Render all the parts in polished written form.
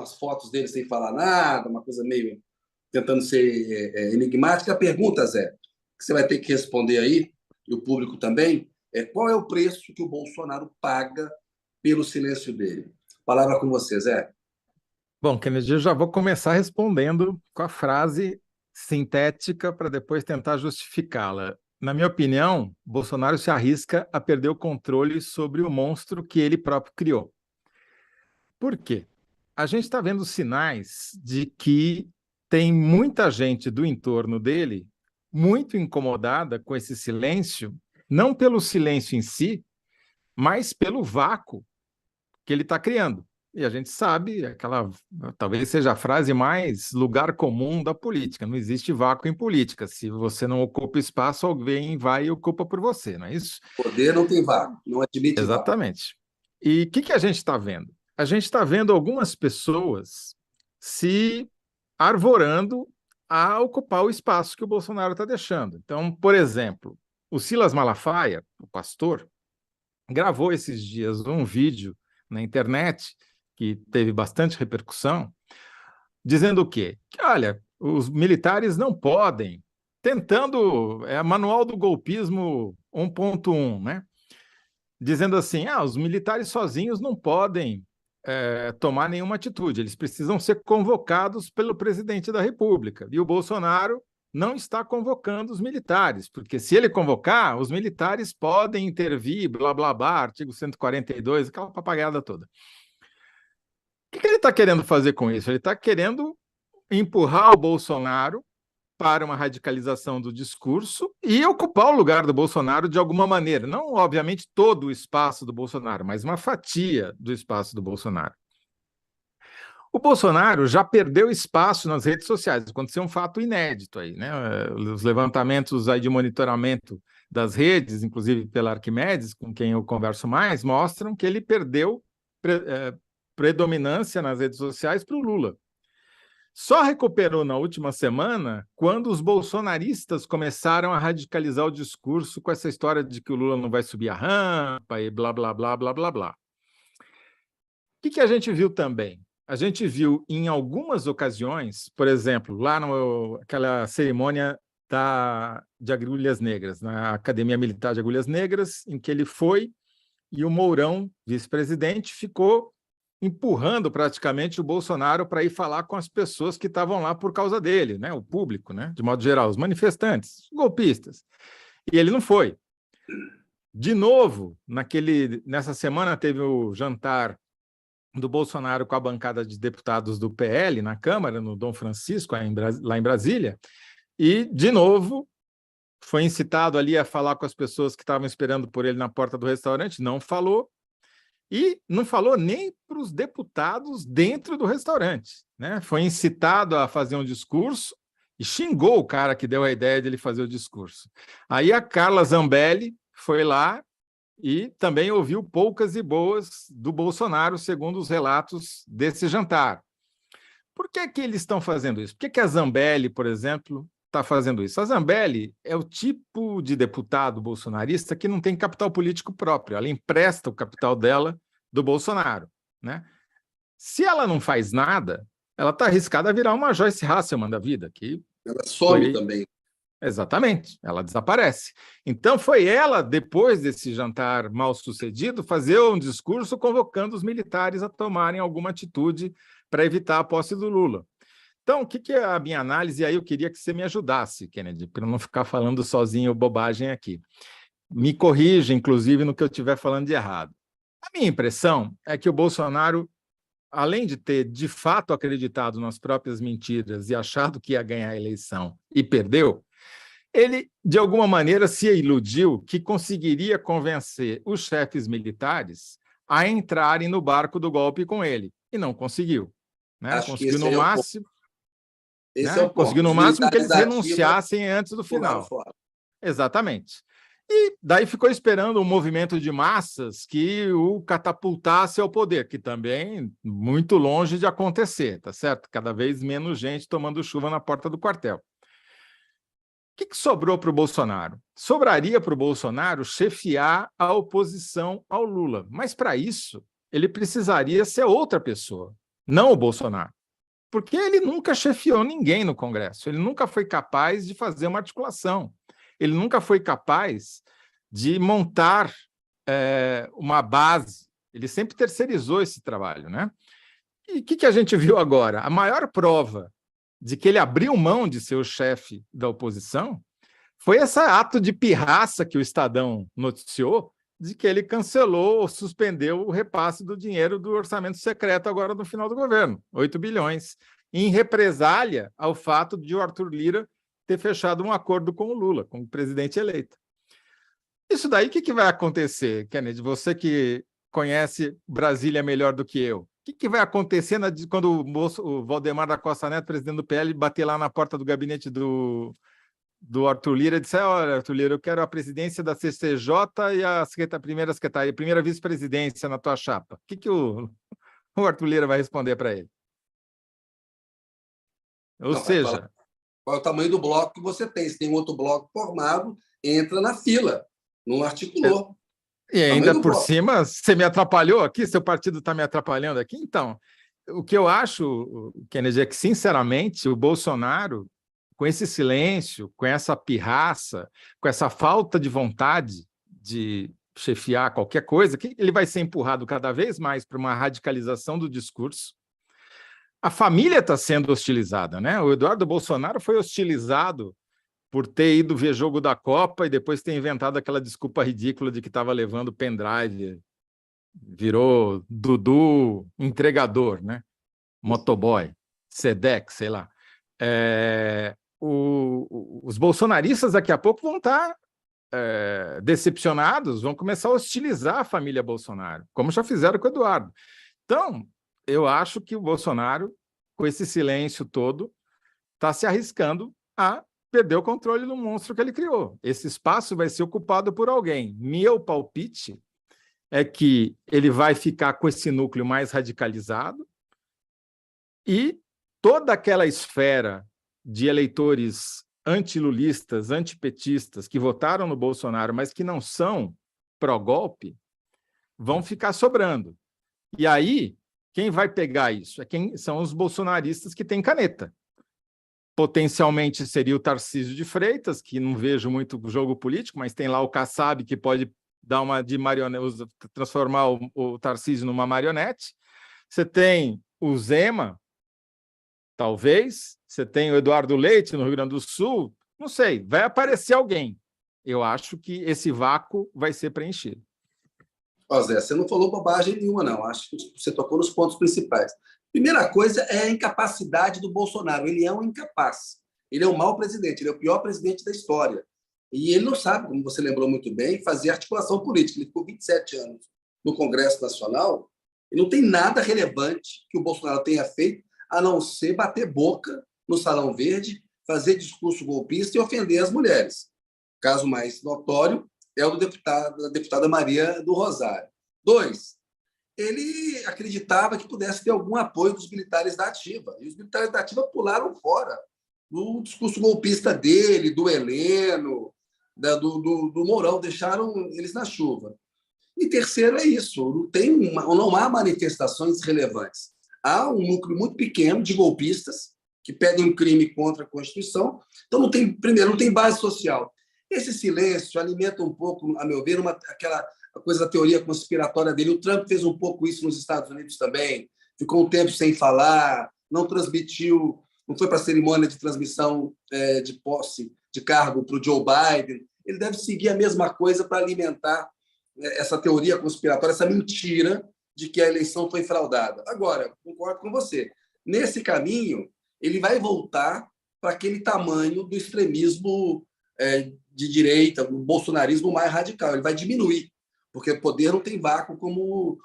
umas fotos dele sem falar nada, uma coisa meio tentando ser enigmática. A pergunta, Zé, que você vai ter que responder aí, e o público também, é qual é o preço que o Bolsonaro paga pelo silêncio dele? Palavra com você, Zé. Bom, Kennedy, eu já vou começar respondendo com a frase sintética para depois tentar justificá-la. Na minha opinião, Bolsonaro se arrisca a perder o controle sobre o monstro que ele próprio criou. Por quê? A gente está vendo sinais de que tem muita gente do entorno dele muito incomodada com esse silêncio, não pelo silêncio em si, mas pelo vácuo que ele está criando. E a gente sabe, talvez seja a frase mais lugar comum da política: não existe vácuo em política. Se você não ocupa espaço, alguém vai e ocupa por você, não é isso? Poder não tem vácuo, não admite vácuo. Exatamente. E o que a gente está vendo? A gente está vendo algumas pessoas se arvorando a ocupar o espaço que o Bolsonaro está deixando. Então, por exemplo, o Silas Malafaia, o pastor, gravou esses dias um vídeo na internet que teve bastante repercussão, dizendo o quê? Que, olha, os militares não podem, tentando, manual do golpismo 1.1, né? Dizendo assim, os militares sozinhos não podem tomar nenhuma atitude, eles precisam ser convocados pelo presidente da República. E o Bolsonaro não está convocando os militares, porque se ele convocar, os militares podem intervir, blá, blá, blá, artigo 142, aquela papagaiada toda. O que ele está querendo fazer com isso? Ele está querendo empurrar o Bolsonaro para uma radicalização do discurso e ocupar o lugar do Bolsonaro de alguma maneira. Não, obviamente, todo o espaço do Bolsonaro, mas uma fatia do espaço do Bolsonaro. O Bolsonaro já perdeu espaço nas redes sociais. Aconteceu um fato inédito aí, né? Os levantamentos aí de monitoramento das redes, inclusive pela Arquimedes, com quem eu converso mais, mostram que ele perdeu predominância nas redes sociais para o Lula. Só recuperou na última semana quando os bolsonaristas começaram a radicalizar o discurso com essa história de que o Lula não vai subir a rampa e blá, blá, blá, blá, blá, blá. O que a gente viu também? A gente viu em algumas ocasiões, por exemplo, lá naquela cerimônia de Agulhas Negras, na Academia Militar de Agulhas Negras, em que ele foi e o Mourão, vice-presidente, ficou empurrando praticamente o Bolsonaro para ir falar com as pessoas que estavam lá por causa dele, né? O público, né? De modo geral, os manifestantes, os golpistas. E ele não foi. De novo, nessa semana teve o jantar do Bolsonaro com a bancada de deputados do PL na Câmara, no Dom Francisco, lá em Brasília, e, de novo, foi incitado ali a falar com as pessoas que estavam esperando por ele na porta do restaurante, não falou, e não falou nem para os deputados dentro do restaurante, né? Foi incitado a fazer um discurso e xingou o cara que deu a ideia de ele fazer o discurso. Aí a Carla Zambelli foi lá e também ouviu poucas e boas do Bolsonaro, segundo os relatos desse jantar. Por que eles estão fazendo isso? Por que a Zambelli, por exemplo, está fazendo isso? A Zambelli é o tipo de deputado bolsonarista que não tem capital político próprio, ela empresta o capital dela do Bolsonaro, né? Se ela não faz nada, ela está arriscada a virar uma Joyce Hasselman da vida. Ela some também. Exatamente, ela desaparece. Então foi ela, depois desse jantar mal sucedido, fazer um discurso convocando os militares a tomarem alguma atitude para evitar a posse do Lula. Então, o que é a minha análise? E aí eu queria que você me ajudasse, Kennedy, para não ficar falando sozinho bobagem aqui. Me corrija, inclusive, no que eu estiver falando de errado. A minha impressão é que o Bolsonaro, além de ter, de fato, acreditado nas próprias mentiras e achado que ia ganhar a eleição e perdeu, ele, de alguma maneira, se iludiu que conseguiria convencer os chefes militares a entrarem no barco do golpe com ele, e não conseguiu. Né? Conseguiu no máximo, conseguiu no máximo que eles renunciassem antes do final. Exatamente. E daí ficou esperando um movimento de massas que o catapultasse ao poder, que também muito longe de acontecer, tá certo? Cada vez menos gente tomando chuva na porta do quartel. O que sobrou para o Bolsonaro? Sobraria para o Bolsonaro chefiar a oposição ao Lula, mas para isso ele precisaria ser outra pessoa. não o Bolsonaro. Porque ele nunca chefiou ninguém no Congresso, ele nunca foi capaz de fazer uma articulação, ele nunca foi capaz de montar uma base, ele sempre terceirizou esse trabalho, né? E o que a gente viu agora? A maior prova de que ele abriu mão de ser o chefe da oposição foi esse ato de pirraça que o Estadão noticiou, de que ele cancelou ou suspendeu o repasse do dinheiro do orçamento secreto agora no final do governo, 8 bilhões, em represália ao fato de o Arthur Lira ter fechado um acordo com o Lula, como presidente eleito. Isso daí, o que vai acontecer, Kennedy? Você que conhece Brasília melhor do que eu. O que vai acontecer quando o Valdemar da Costa Neto, presidente do PL, bater lá na porta do gabinete do Arthur Lira e disser: olha, Arthur Lira, eu quero a presidência da CCJ e a primeira vice-presidência na tua chapa. O que o Arthur Lira vai responder para ele? Ou seja... Qual é o tamanho do bloco que você tem? Se tem outro bloco formado, entra na fila, não articulou. E ainda por cima, você me atrapalhou aqui? Seu partido está me atrapalhando aqui? Então, o que eu acho, Kennedy, é que, sinceramente, o Bolsonaro, com esse silêncio, com essa pirraça, com essa falta de vontade de chefiar qualquer coisa, que ele vai ser empurrado cada vez mais para uma radicalização do discurso. A família está sendo hostilizada, né? O Eduardo Bolsonaro foi hostilizado por ter ido ver jogo da Copa e depois ter inventado aquela desculpa ridícula de que estava levando pendrive, virou Dudu entregador, né? Motoboy, Sedex, sei lá. Os bolsonaristas daqui a pouco vão estar decepcionados, vão começar a hostilizar a família Bolsonaro, como já fizeram com o Eduardo. Então, eu acho que o Bolsonaro, com esse silêncio todo, está se arriscando a perder o controle do monstro que ele criou. Esse espaço vai ser ocupado por alguém. Meu palpite é que ele vai ficar com esse núcleo mais radicalizado e toda aquela esfera de eleitores antilulistas, antipetistas, que votaram no Bolsonaro, mas que não são pró-golpe, vão ficar sobrando. E aí, quem vai pegar isso? São os bolsonaristas que têm caneta. Potencialmente seria o Tarcísio de Freitas, que não vejo muito jogo político, mas tem lá o Kassab, que pode dar uma de marionete, transformar o Tarcísio numa marionete. Você tem o Zema, talvez. Você tem o Eduardo Leite, no Rio Grande do Sul. Não sei, vai aparecer alguém. Eu acho que esse vácuo vai ser preenchido. Zé, você não falou bobagem nenhuma, não. Acho que você tocou nos pontos principais. Primeira coisa é a incapacidade do Bolsonaro. Ele é um incapaz. Ele é um mau presidente. Ele é o pior presidente da história. E ele não sabe, como você lembrou muito bem, fazer articulação política. Ele ficou 27 anos no Congresso Nacional e não tem nada relevante que o Bolsonaro tenha feito a não ser bater boca no Salão Verde, fazer discurso golpista e ofender as mulheres. O caso mais notório é o da deputada Maria do Rosário. 2, ele acreditava que pudesse ter algum apoio dos militares da Ativa. E os militares da Ativa pularam fora do discurso golpista dele, do Heleno, do Mourão, deixaram eles na chuva. E terceiro é isso, não há manifestações relevantes. Há um núcleo muito pequeno de golpistas que pedem um crime contra a Constituição. Então, não tem base social. Esse silêncio alimenta um pouco, a meu ver, aquela coisa da teoria conspiratória dele. O Trump fez um pouco isso nos Estados Unidos também. Ficou um tempo sem falar, não transmitiu, não foi para a cerimônia de transmissão de posse de cargo para o Joe Biden. Ele deve seguir a mesma coisa para alimentar essa teoria conspiratória, essa mentira de que a eleição foi fraudada. Agora, concordo com você. Nesse caminho, ele vai voltar para aquele tamanho do extremismo de direita, o bolsonarismo mais radical. Ele vai diminuir, porque o poder não tem vácuo, como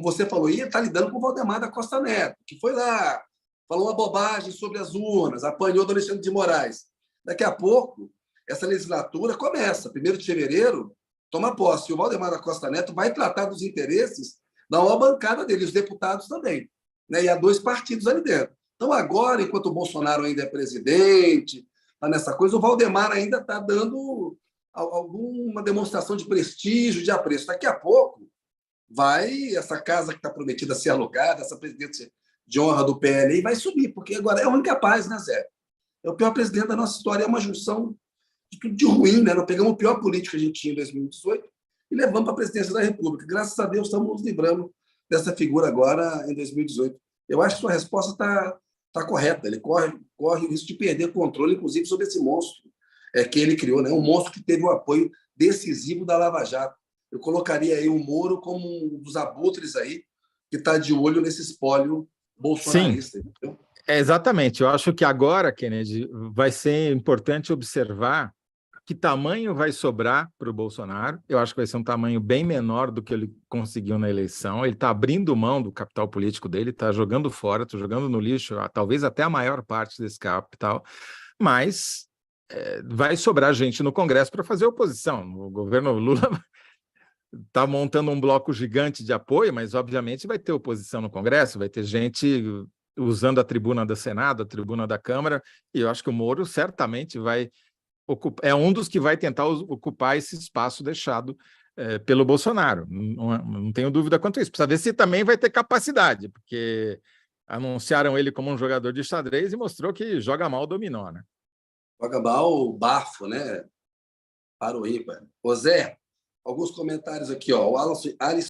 você falou. E ele está lidando com o Valdemar da Costa Neto, que foi lá, falou uma bobagem sobre as urnas, apanhou do Alexandre de Moraes. Daqui a pouco, essa legislatura começa. 1º de fevereiro, toma posse. E o Valdemar da Costa Neto vai tratar dos interesses da maior bancada dele, os deputados também. Né? E há 2 partidos ali dentro. Então, agora, enquanto o Bolsonaro ainda é presidente, está nessa coisa, o Valdemar ainda está dando alguma demonstração de prestígio, de apreço. Daqui a pouco, essa casa que está prometida a ser alugada, essa presidência de honra do PL e vai subir, porque agora é o único capaz, né, Zé? É o pior presidente da nossa história, é uma junção de tudo de ruim, né? Nós pegamos o pior político que a gente tinha em 2018 e levamos para a presidência da República. Graças a Deus, estamos nos livrando dessa figura agora em 2018. Eu acho que sua resposta está correta. Ele corre o risco de perder controle, inclusive, sobre esse monstro que ele criou, né? Um monstro que teve o apoio decisivo da Lava Jato. Eu colocaria aí o Moro como um dos abutres aí que está de olho nesse espólio bolsonarista. Sim, exatamente. Eu acho que agora, Kennedy, vai ser importante observar que tamanho vai sobrar para o Bolsonaro. Eu acho que vai ser um tamanho bem menor do que ele conseguiu na eleição. Ele está abrindo mão do capital político dele, está jogando fora, está jogando no lixo, talvez até a maior parte desse capital, mas vai sobrar gente no Congresso para fazer oposição. O governo Lula está montando um bloco gigante de apoio, mas obviamente vai ter oposição no Congresso, vai ter gente usando a tribuna do Senado, a tribuna da Câmara, e eu acho que o Moro certamente é um dos que vai tentar ocupar esse espaço deixado pelo Bolsonaro. Não tenho dúvida quanto a isso. Precisa ver se também vai ter capacidade, porque anunciaram ele como um jogador de xadrez e mostrou que joga mal o dominó, né? Joga mal, bafo, né? Para o ímpar. Ô Zé, alguns comentários aqui, ó. O Alisson